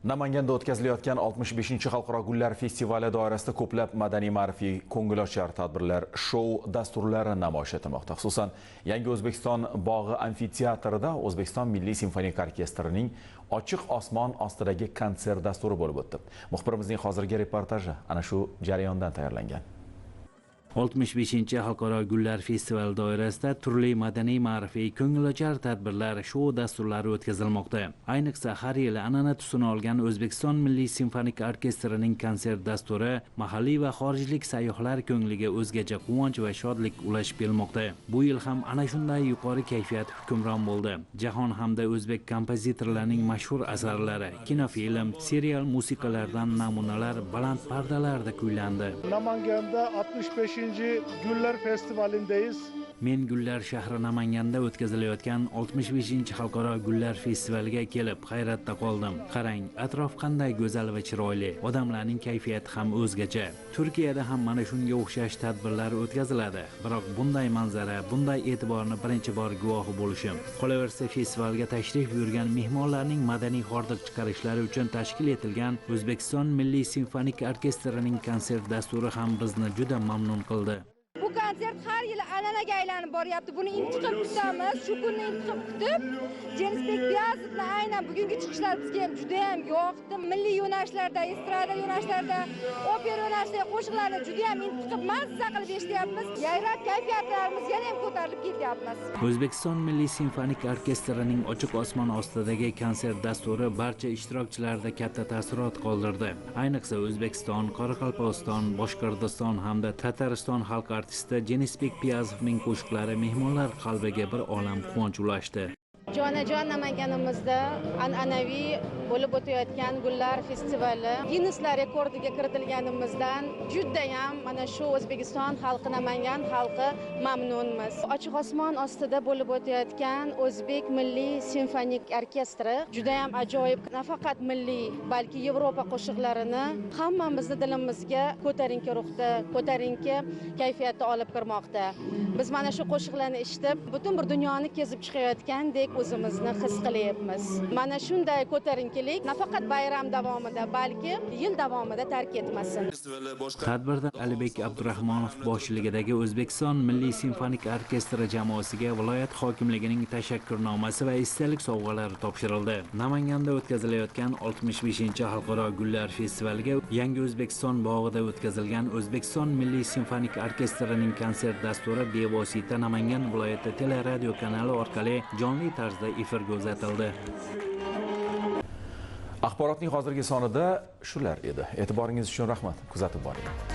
Namanganda o'tkazilayotgan 65-xalqaro gullar festivali doirasida ko'plab madaniy-ma'rifiy ko'ngilochar tadbirlar, shou dasturlari namoyish etilmoqda. Xususan, Yangi O'zbekiston bog'i amfiteatrida O'zbekiston Milliy simfonik orkestrining Ochiq osmon ostidagi konsert dasturi bo'lib o'tdi. Muxbirimizning hozirgi reportaji ana shu jarayondan tayyorlangan. 65-xalqaro gullar festivali doirasida turli madaniy-ma'rifiy ko'ngilochar tadbirlar, shou dasturlari o'tkazilmoqda. Ayniqsa har yili an'ana tusini olgan O'zbekiston Milliy simfonik orkestrining konsert dasturi mahalliy va xorijlik sayyohlar ko'ngliga o'zgacha quvonch va shodlik ulashib kelmoqda. Bu yil ham ana shunday yuqori kayfiyat hukmron bo'ldi. Jahon hamda o'zbek kompozitorlarining mashhur asarlari, kinofilm, serial musiqalaridan namunalar baland pardalarda kuylandi. Namanganda 65 Gullar festivalindeyiz. Men Gullar shahri Namanganda o'tkazilayotgan 65-xalqaro gullar festivaliga kelib hayratda qoldim. Qarang, atrof qanday go'zal va chiroyli. Odamlarning kayfiyati ham o'zgacha. Turkiyada ham mana shunga o'xshash tadbirlar o'tkaziladi. Biroq bunday manzara, bunday e'tiborni birinchi bor guvohi bo'lishim. Qolaversa, festivalga tashrif buyurgan mehmonlarning madaniy hordiq chiqarishlari uchun tashkil etilgan O'zbekiston Milliy simfonik orkestrining konsert dasturi ham bizni juda mamnun qildi. Bu konsert har yili an'anaga aylanib boryapti. Buni intiqib kutamiz. Shu kunni intiqib kutib, Jenisbek Piyazovning aynan bugungi chiqishlari bizga ham juda ham yoqdi. Milliy yo'nalishlarda, estrada yo'nalishlarida, opera yo'nalishidagi qo'shiqlarni juda ham intiqib mazza qilib eshityapmiz. Yayrab kayfiyatlarimiz yana ham ko'tarilib ketyapmiz. O'zbekiston Milliy simfonik orkestrining Ochiq osmon ostidagi konsert dasturi barcha ishtirokchilarda katta taassurot qoldirdi. Ayniqsa O'zbekiston, Qoraqalpog'iston, Boshqirdiston hamda Tatariston xalq artisti Jenisbek Piyazovning qo'shiqlari mehmonlar qalbiga bir olam quvonch ulashdi. Jonajon Namanganimizda an'anaviy bo'lib o'tayotgan gullar festivali Ginneslar rekordiga kiritilganimizdan juda ham mana shu O'zbekiston xalqi, Namangan xalqi mamnunmiz. Ochiq osmon ostida bo'lib o'tayotgan O'zbek Milliy simfonik orkestri juda ham ajoyib. Nafaqat milliy, balki Yevropa qo'shiqlarini hammamizni dilimizga ko'tarinki ruhda, ko'tarinki kayfiyatda olib kirmoqda. Biz mana shu qo'shiqlarni eshitib, butun bir dunyoni kezib chiqayotgandek o'zimizni his qilyapmiz. Mana shunday ko'tarinkilik nafaqat bayram davomida, balki yil davomida tark etmasin. Tadbirda Alibek Abdurahmonov boshchiligidagi O'zbekiston Milliy simfonik orkestri jamoasiga viloyat hokimligining tashakkurnomasi va esdalik sovg'alari topshirildi. Namanganda o'tkazilayotgan 65-xalqaro gullar festivaliga Yangi O'zbekiston bog'ida o'tkazilgan O'zbekiston Milliy simfonik orkestrining konsert dasturi bevosita Namangan viloyati teleradio kanali orqali jonli tarzda efirga uzatildi. Axborotning hozirgi sonida shular edi. E'tiboringiz uchun rahmat. Kuzatib boring.